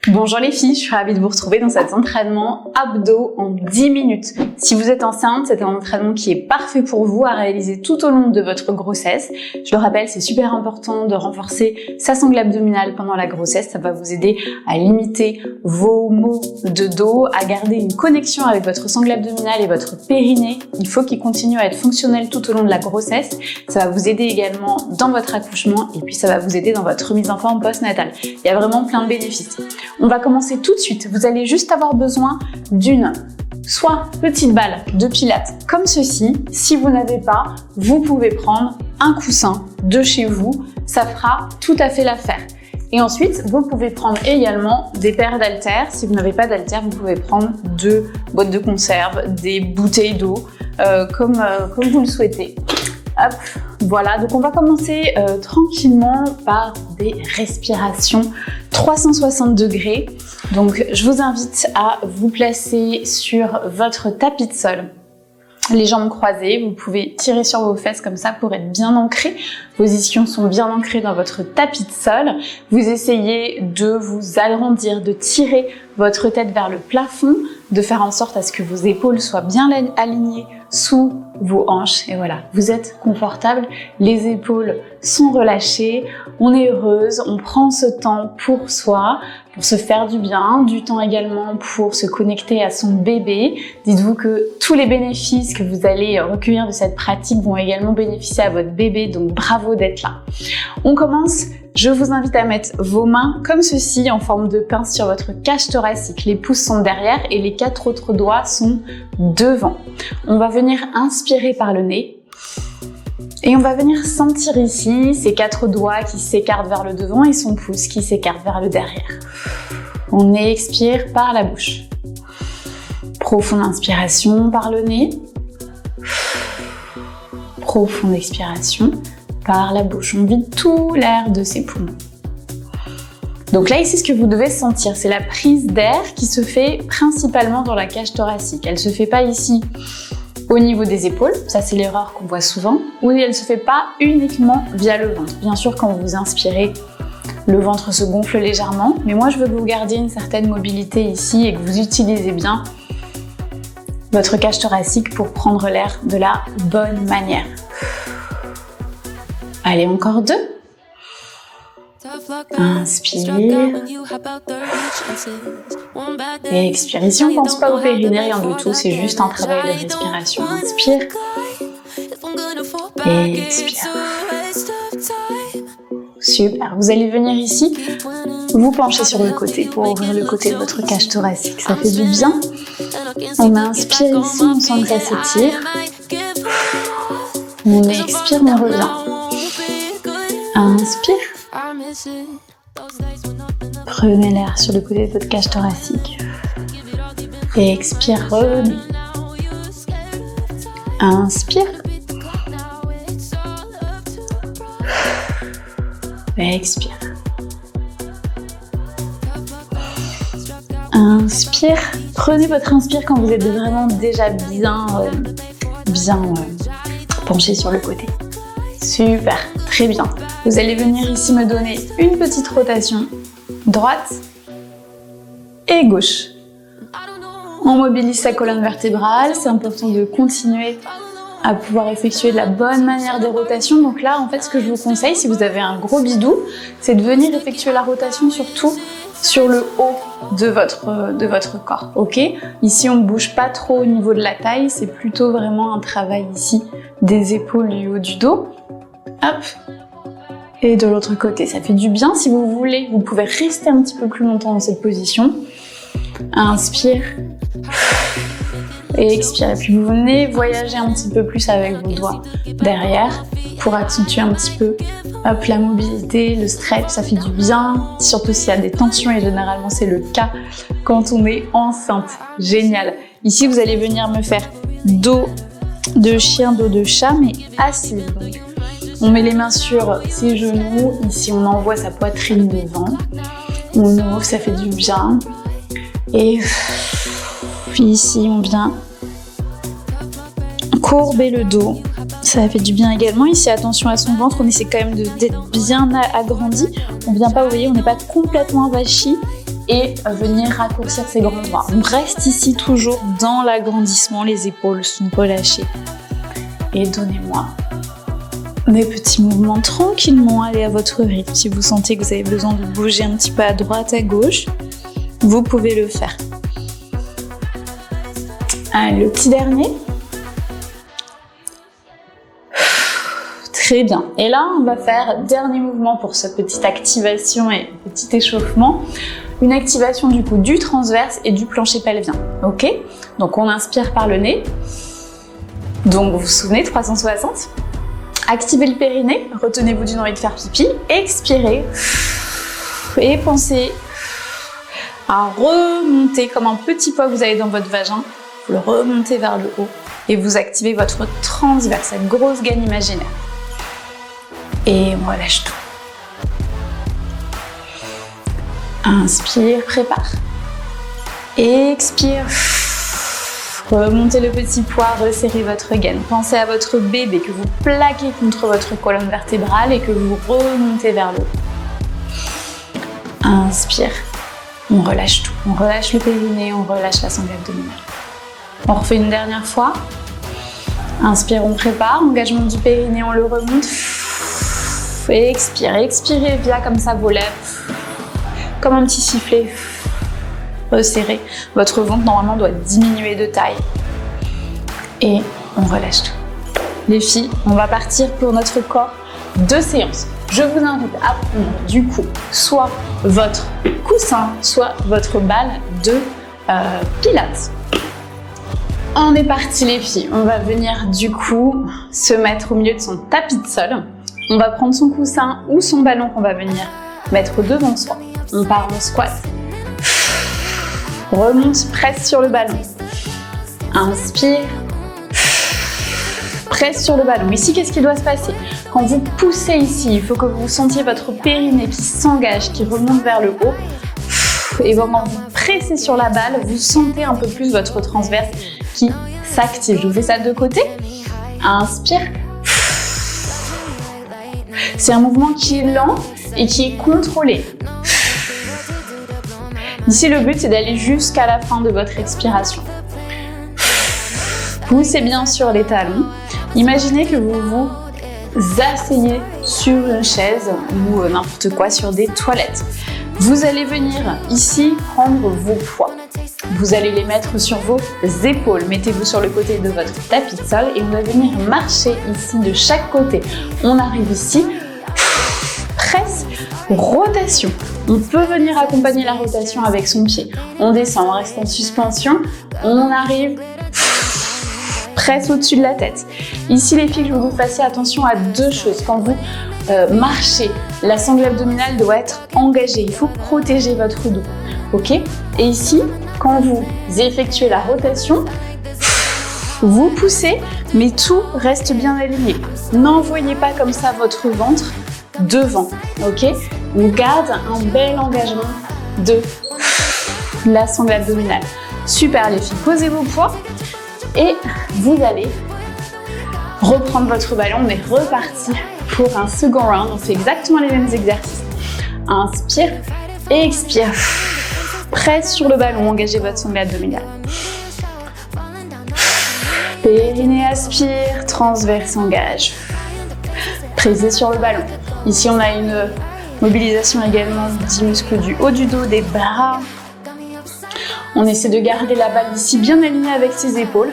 Bonjour les filles, je suis ravie de vous retrouver dans cet entraînement abdos en 10 minutes. Si vous êtes enceinte, c'est un entraînement qui est parfait pour vous à réaliser tout au long de votre grossesse. Je le rappelle, c'est super important de renforcer sa sangle abdominale pendant la grossesse. Ça va vous aider à limiter vos maux de dos, à garder une connexion avec votre sangle abdominale et votre périnée. Il faut qu'il continue à être fonctionnel tout au long de la grossesse. Ça va vous aider également dans votre accouchement et puis ça va vous aider dans votre remise en forme post-natale. Il y a vraiment plein de bénéfices. On va commencer tout de suite. Vous allez juste avoir besoin d'une soit petite balle de pilates comme ceci. Si vous n'avez pas, vous pouvez prendre un coussin de chez vous. Ça fera tout à fait l'affaire. Et ensuite, vous pouvez prendre également des paires d'haltères. Si vous n'avez pas d'haltères, vous pouvez prendre 2 boîtes de conserve, des bouteilles d'eau, comme vous le souhaitez. Hop, voilà, donc on va commencer tranquillement par des respirations 360 degrés. Donc je vous invite à vous placer sur votre tapis de sol, les jambes croisées. Vous pouvez tirer sur vos fesses comme ça pour être bien ancré. Vos ischions sont bien ancrés dans votre tapis de sol. Vous essayez de vous agrandir, de tirer votre tête vers le plafond, de faire en sorte à ce que vos épaules soient bien alignées sous vos hanches. Et voilà, vous êtes confortable, les épaules sont relâchées, on est heureuse, on prend ce temps pour soi, pour se faire du bien, du temps également pour se connecter à son bébé. Dites-vous que tous les bénéfices que vous allez recueillir de cette pratique vont également bénéficier à votre bébé, donc bravo d'être là. On commence. Je vous invite à mettre vos mains comme ceci en forme de pince sur votre cage thoracique. Les pouces sont derrière et les 4 autres doigts sont devant. On va venir inspirer par le nez et on va venir sentir ici ces 4 doigts qui s'écartent vers le devant et son pouce qui s'écarte vers le derrière. On expire par la bouche. Profonde inspiration par le nez. Profonde expiration par la bouche. On vide tout l'air de ses poumons. Donc là, ici, ce que vous devez sentir, c'est la prise d'air qui se fait principalement dans la cage thoracique. Elle ne se fait pas ici au niveau des épaules, ça c'est l'erreur qu'on voit souvent, ou elle ne se fait pas uniquement via le ventre. Bien sûr, quand vous inspirez, le ventre se gonfle légèrement, mais moi je veux que vous gardiez une certaine mobilité ici et que vous utilisez bien votre cage thoracique pour prendre l'air de la bonne manière. Allez, encore 2. Inspire. Et expire. Ici, on ne pense pas au périnée, rien du tout. C'est juste un travail de respiration. Inspire. Et expire. Super. Vous allez venir ici, vous pencher sur le côté pour ouvrir le côté de votre cage thoracique. Ça fait du bien. On inspire ici, on sent que ça s'étire. On expire, on revient. Inspire. Prenez l'air sur le côté de votre cage thoracique. Et expire, revenez. Inspire. Et expire. Inspire. Prenez votre inspire quand vous êtes vraiment déjà bien penché sur le côté. Super, très bien. Vous allez venir ici me donner une petite rotation, droite et gauche. On mobilise sa colonne vertébrale, c'est important de continuer à pouvoir effectuer de la bonne manière des rotations. Donc là, en fait, ce que je vous conseille, si vous avez un gros bidou, c'est de venir effectuer la rotation surtout sur le haut de votre corps, ok? Ici, on ne bouge pas trop au niveau de la taille, c'est plutôt vraiment un travail ici des épaules du haut du dos. Hop. Et de l'autre côté, ça fait du bien. Si vous voulez, vous pouvez rester un petit peu plus longtemps dans cette position. Inspire. Et expire. Et puis vous venez voyager un petit peu plus avec vos doigts derrière pour accentuer un petit peu la mobilité, le stretch, ça fait du bien. Surtout s'il y a des tensions et généralement c'est le cas quand on est enceinte. Génial. Ici, vous allez venir me faire dos de chien, dos de chat, mais assise. Donc, on met les mains sur ses genoux. Ici, on envoie sa poitrine devant. On ouvre, ça fait du bien. Et puis ici, on vient courber le dos. Ça fait du bien également. Ici, attention à son ventre. On essaie quand même d'être bien agrandi. On ne vient pas, vous voyez, on n'est pas complètement avachi. et venir raccourcir ses grands bras. On reste ici toujours dans l'agrandissement, les épaules sont relâchées. Et donnez-moi des petits mouvements tranquillement, allez à votre rythme. Si vous sentez que vous avez besoin de bouger un petit peu à droite, à gauche, vous pouvez le faire. Allez, le petit dernier. Très bien. Et là, on va faire dernier mouvement pour cette petite activation et petit échauffement. Une activation du coup du transverse et du plancher pelvien. Ok? Donc on inspire par le nez. Donc vous vous souvenez, 360. Activez le périnée, retenez-vous d'une envie de faire pipi, expirez et pensez à remonter comme un petit poids que vous avez dans votre vagin, vous le remontez vers le haut et vous activez votre transverse, cette grosse gaine imaginaire. Et on relâche tout. Inspire, prépare. Expire. Remontez le petit poids, resserrez votre gaine. Pensez à votre bébé que vous plaquez contre votre colonne vertébrale et que vous remontez vers le haut. Inspire. On relâche tout. On relâche le périnée, on relâche la sangle abdominale. On refait une dernière fois. Inspire, on prépare. Engagement du périnée, on le remonte. Et expire. Expirez via comme ça vos lèvres. Comme un petit sifflet. Resserrez. Votre ventre normalement doit diminuer de taille. Et on relâche tout. Les filles, on va partir pour notre corps 2 séances. Je vous invite à prendre du coup soit votre coussin, soit votre balle de pilates. On est parti les filles. On va venir du coup se mettre au milieu de son tapis de sol. On va prendre son coussin ou son ballon qu'on va venir mettre devant soi. On part en squat. Remonte, presse sur le ballon. Inspire. Presse sur le ballon. Ici, qu'est-ce qui doit se passer? Quand vous poussez ici, il faut que vous sentiez votre périnée qui s'engage, qui remonte vers le haut. Et quand vous pressez sur la balle, vous sentez un peu plus votre transverse qui s'active. Je vous fais ça de côté. Inspire. C'est un mouvement qui est lent et qui est contrôlé. Ici, le but, c'est d'aller jusqu'à la fin de votre expiration. Poussez bien sur les talons. Imaginez que vous vous asseyez sur une chaise ou n'importe quoi, sur des toilettes. Vous allez venir ici prendre vos poids. Vous allez les mettre sur vos épaules. Mettez-vous sur le côté de votre tapis de sol et on va venir marcher ici de chaque côté. On arrive ici, presse, rotation. On peut venir accompagner la rotation avec son pied. On descend, on reste en suspension, on arrive, presse au-dessus de la tête. Ici les filles, je veux que vous fassiez attention à 2 choses. Quand vous marchez, la sangle abdominale doit être engagée. Il faut protéger votre dos. Ok? Et ici, quand vous effectuez la rotation, vous poussez, mais tout reste bien aligné. N'envoyez pas comme ça votre ventre devant. Ok? On garde un bel engagement de la sangle abdominale. Super les filles, posez vos poids et vous allez reprendre votre ballon. On est reparti pour un second round. On fait exactement les mêmes exercices. Inspire et expire. Presse sur le ballon, engagez votre sangle abdominale. Périnée aspire, transverse engage. Pressez sur le ballon. Ici on a une mobilisation également des muscles du haut du dos, des bras. On essaie de garder la balle ici bien alignée avec ses épaules.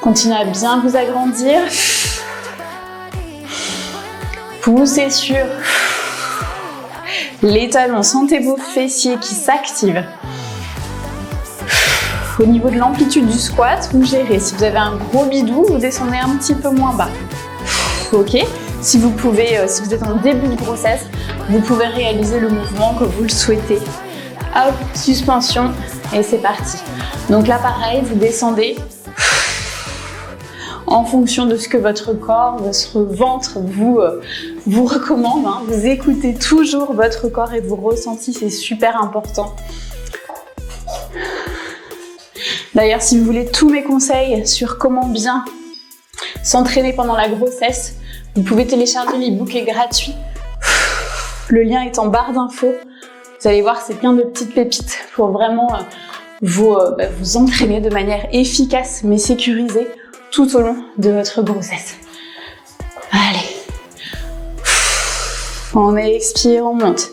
Continuez à bien vous agrandir. Poussez sur les talons, sentez vos fessiers qui s'activent. Au niveau de l'amplitude du squat, vous gérez. Si vous avez un gros bidou, vous descendez un petit peu moins bas. Ok? Si vous pouvez, si vous êtes en début de grossesse, vous pouvez réaliser le mouvement que vous le souhaitez. Hop, suspension et c'est parti. Donc là, pareil, vous descendez en fonction de ce que votre corps, votre ventre vous recommande. Hein. Vous écoutez toujours votre corps et vos ressentis, c'est super important. D'ailleurs, si vous voulez tous mes conseils sur comment bien s'entraîner pendant la grossesse, vous pouvez télécharger l'e-book est gratuit. Le lien est en barre d'infos. Vous allez voir, c'est plein de petites pépites pour vraiment vous entraîner de manière efficace mais sécurisée tout au long de votre grossesse. Allez. On expire, on monte.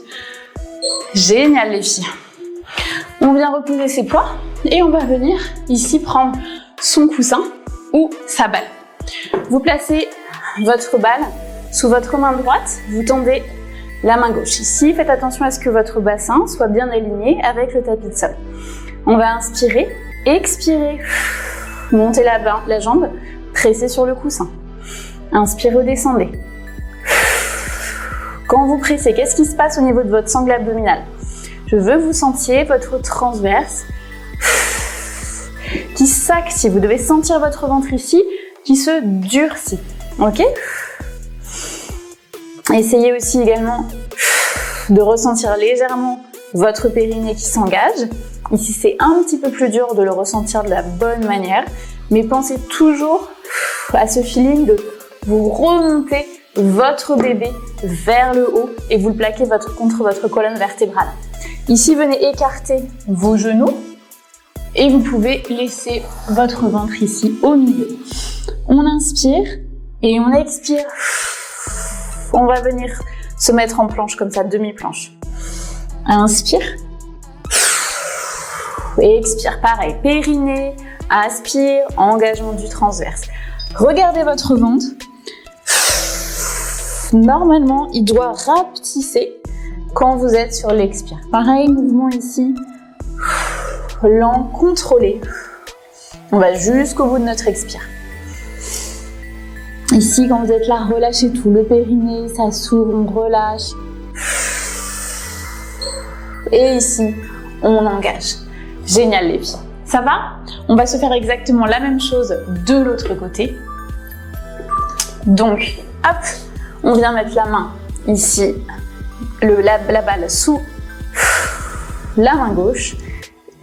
Génial les filles. On vient reposer ses poids et on va venir ici prendre son coussin ou sa balle. Vous placez votre balle sous votre main droite, vous tendez la main gauche. Ici, faites attention à ce que votre bassin soit bien aligné avec le tapis de sol. On va inspirer, expirer, montez la jambe, pressez sur le coussin. Inspirez, descendez. Quand vous pressez, qu'est-ce qui se passe au niveau de votre sangle abdominale? Je veux que vous sentiez votre transverse qui s'active. Vous devez sentir votre ventre ici qui se durcit. Ok? Essayez aussi également de ressentir légèrement votre périnée qui s'engage. Ici, c'est un petit peu plus dur de le ressentir de la bonne manière, mais pensez toujours à ce feeling de vous remonter votre bébé vers le haut et vous le plaquez contre votre colonne vertébrale. Ici, venez écarter vos genoux et vous pouvez laisser votre ventre ici au milieu. On inspire et on expire. On va venir se mettre en planche comme ça, demi-planche. Inspire. Et expire, pareil. Périnée, aspire, engagement du transverse. Regardez votre ventre. Normalement, il doit rapetisser quand vous êtes sur l'expire. Pareil, mouvement ici. Lent, contrôlé. On va jusqu'au bout de notre expire. Ici, quand vous êtes là, relâchez tout. Le périnée, ça s'ouvre, on relâche. Et ici, on engage. Génial les filles. Ça va? On va se faire exactement la même chose de l'autre côté. Donc, hop, on vient mettre la main ici, la balle sous la main gauche.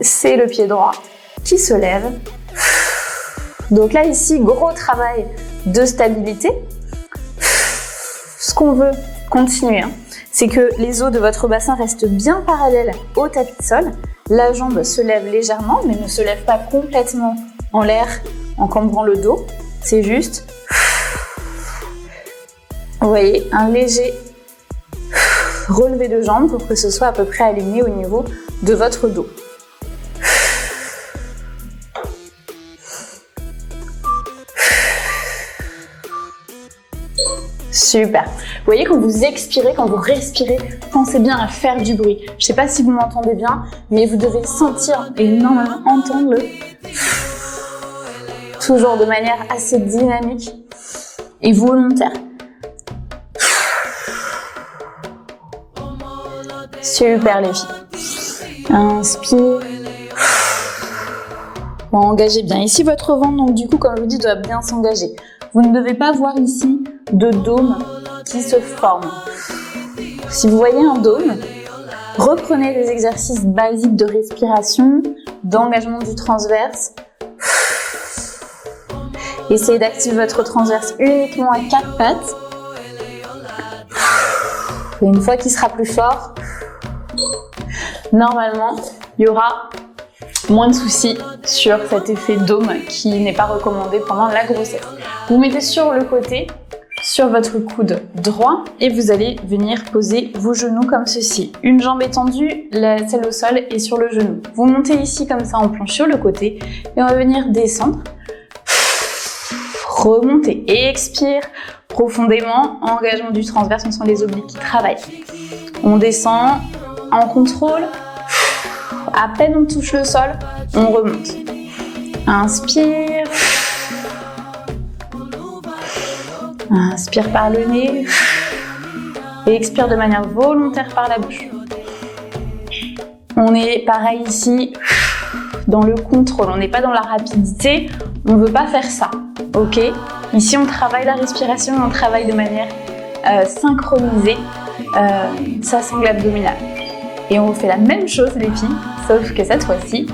C'est le pied droit qui se lève. Donc là, ici, gros travail de stabilité. Ce qu'on veut continuer, c'est que les os de votre bassin restent bien parallèles au tapis de sol. La jambe se lève légèrement, mais ne se lève pas complètement en l'air en cambrant le dos. C'est juste, vous voyez, un léger relevé de jambe pour que ce soit à peu près aligné au niveau de votre dos. Super. Vous voyez, quand vous expirez, quand vous respirez, pensez bien à faire du bruit. Je ne sais pas si vous m'entendez bien, mais vous devez sentir et normalement entendre le toujours de manière assez dynamique et volontaire. Super les filles. Inspire. Bon, engagez bien. Ici, votre ventre, donc du coup, comme je vous dis, doit bien s'engager. Vous ne devez pas voir ici de dôme qui se forme. Si vous voyez un dôme, reprenez les exercices basiques de respiration, d'engagement du transverse. Essayez d'activer votre transverse uniquement à 4 pattes. Et une fois qu'il sera plus fort, normalement, il y aura moins de soucis sur cet effet dôme qui n'est pas recommandé pendant la grossesse. Vous mettez sur le côté, sur votre coude droit et vous allez venir poser vos genoux comme ceci. Une jambe étendue, celle au sol et sur le genou. Vous montez ici comme ça en planche sur le côté et on va venir descendre. Remonter et expire profondément. Engagement du transverse, on sent les obliques qui travaillent. On descend en contrôle. À peine on touche le sol, on remonte. Inspire. Inspire par le nez. Et expire de manière volontaire par la bouche. On est pareil ici, dans le contrôle. On n'est pas dans la rapidité. On ne veut pas faire ça. Ok? Ici, on travaille la respiration, on travaille de manière synchronisée sa sangle abdominale. Et on fait la même chose, les filles, sauf que cette fois-ci,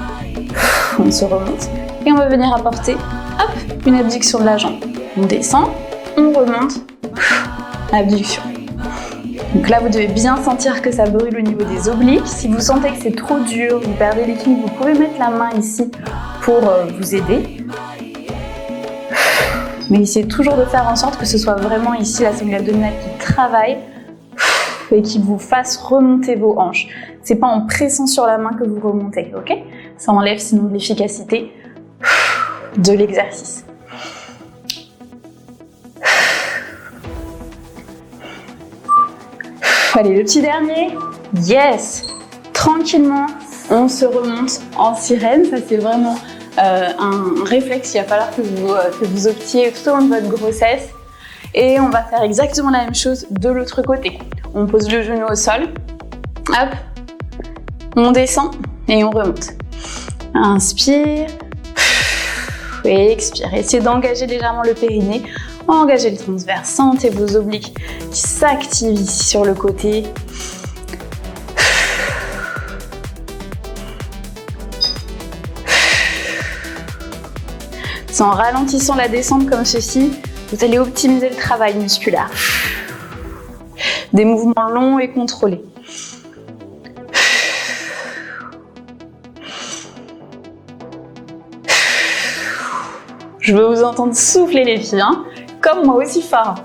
on se remonte et on va venir apporter, hop, une abduction de la jambe. On descend, on remonte, abduction. Donc là, vous devez bien sentir que ça brûle au niveau des obliques. Si vous sentez que c'est trop dur, vous perdez l'équilibre, vous pouvez mettre la main ici pour vous aider. Mais essayez toujours de faire en sorte que ce soit vraiment ici la sangle abdominale qui travaille et qui vous fasse remonter vos hanches. C'est pas en pressant sur la main que vous remontez, ok? Ça enlève sinon de l'efficacité de l'exercice. Allez, le petit dernier. Yes! Tranquillement, on se remonte en sirène. Ça, c'est vraiment un réflexe qu'il va falloir que vous optiez tout au long de votre grossesse. Et on va faire exactement la même chose de l'autre côté. On pose le genou au sol. Hop. On descend et on remonte. Inspire. Et expire. Essayez d'engager légèrement le périnée. Engagez le transverse. Sentez vos obliques qui s'activent ici sur le côté. C'est en ralentissant la descente comme ceci, vous allez optimiser le travail musculaire. Des mouvements longs et contrôlés. Je veux vous entendre souffler les filles, hein, comme moi aussi fort.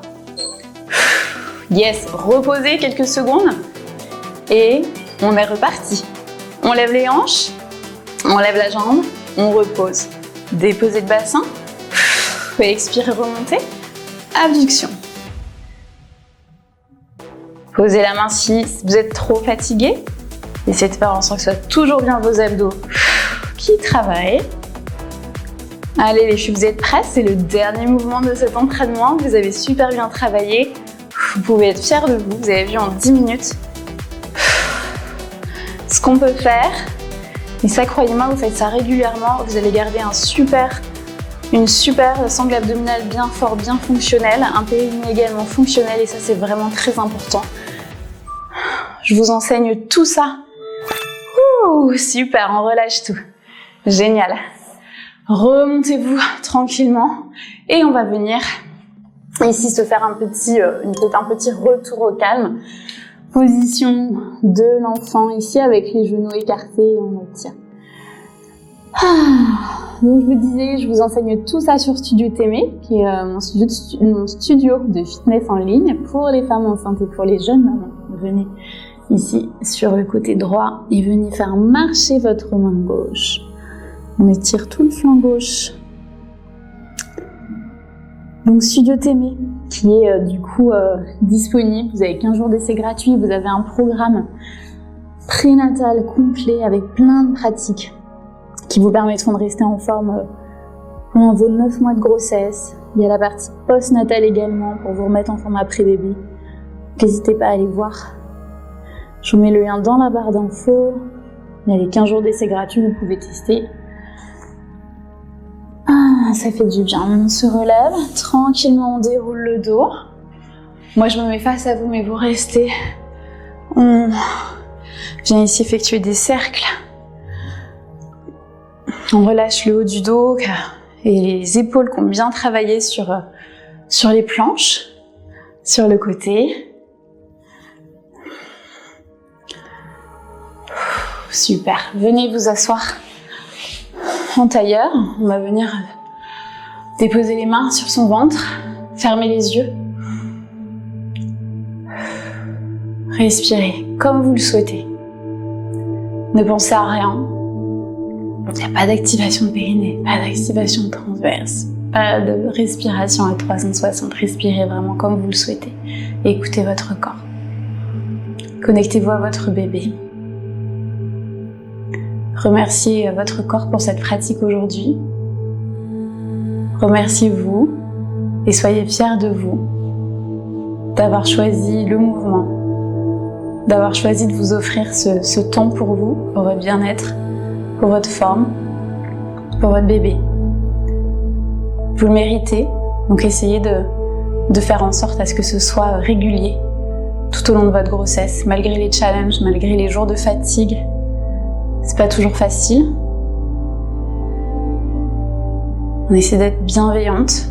Yes, reposez quelques secondes et on est reparti. On lève les hanches, on lève la jambe, on repose. Déposez le bassin, expirez, remontez, abduction. Posez la main si vous êtes trop fatigué. Essayez de faire en sorte que ce soit toujours bien vos abdos qui travaillent. Allez les filles, vous êtes prêtes? C'est le dernier mouvement de cet entraînement. Vous avez super bien travaillé. Vous pouvez être fiers de vous. Vous avez vu en 10 minutes ce qu'on peut faire. Et ça, croyez-moi, vous faites ça régulièrement. Vous allez garder une super sangle abdominale bien fort, bien fonctionnelle. Un périnée également fonctionnel. Et ça, c'est vraiment très important. Je vous enseigne tout ça. Ouh, super, on relâche tout. Génial. Remontez-vous tranquillement et on va venir ici se faire un petit retour au calme. Position de l'enfant ici avec les genoux écartés et on étire. Donc je vous disais, je vous enseigne tout ça sur Studio Témé, qui est mon studio de fitness en ligne pour les femmes enceintes et pour les jeunes mamans. Venez ici sur le côté droit et venez faire marcher votre main gauche. On étire tout le flanc gauche. Donc Studio Témé, qui est disponible. Vous avez 15 jours d'essai gratuit. Vous avez un programme prénatal complet avec plein de pratiques qui vous permettront de rester en forme pendant vos 9 mois de grossesse. Il y a la partie post-natale également pour vous remettre en forme après bébé. N'hésitez pas à aller voir. Je vous mets le lien dans la barre d'infos. Il y a les 15 jours d'essai gratuit, vous pouvez tester. Ça fait du bien. On se relève. Tranquillement, on déroule le dos. Moi, je me mets face à vous, mais vous restez. On vient ici effectuer des cercles. On relâche le haut du dos et les épaules qui ont bien travaillé sur les planches, sur le côté. Super. Venez vous asseoir en tailleur. On va venir déposer les mains sur son ventre, fermer les yeux. Respirez comme vous le souhaitez. Ne pensez à rien. Il n'y a pas d'activation de périnée, pas d'activation de transverse, pas de respiration à 360. Respirez vraiment comme vous le souhaitez. Et écoutez votre corps. Connectez-vous à votre bébé. Remerciez votre corps pour cette pratique aujourd'hui. Remerciez-vous et soyez fiers de vous d'avoir choisi le mouvement, d'avoir choisi de vous offrir ce temps pour vous, pour votre bien-être, pour votre forme, pour votre bébé. Vous le méritez, donc essayez de faire en sorte à ce que ce soit régulier tout au long de votre grossesse, malgré les challenges, malgré les jours de fatigue. C'est pas toujours facile. On essaie d'être bienveillante.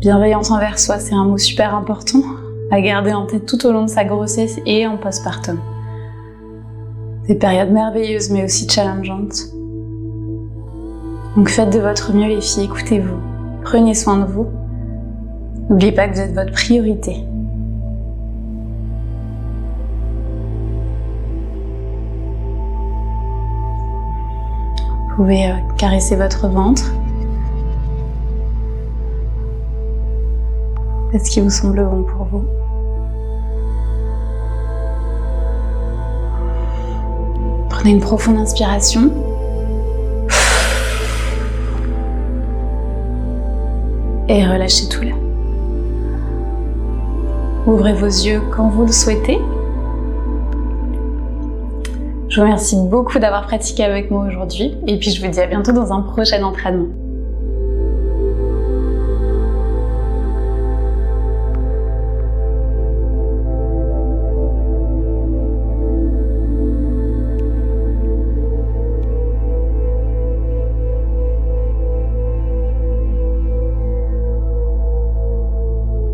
Bienveillance envers soi, c'est un mot super important à garder en tête tout au long de sa grossesse et en postpartum. Des périodes merveilleuses mais aussi challengeantes. Donc faites de votre mieux les filles, écoutez-vous, prenez soin de vous. N'oubliez pas que vous êtes votre priorité. Vous pouvez caresser votre ventre. Faites ce qui vous semble bon pour vous. Prenez une profonde inspiration. Et relâchez tout là. Ouvrez vos yeux quand vous le souhaitez. Je vous remercie beaucoup d'avoir pratiqué avec moi aujourd'hui et puis je vous dis à bientôt dans un prochain entraînement.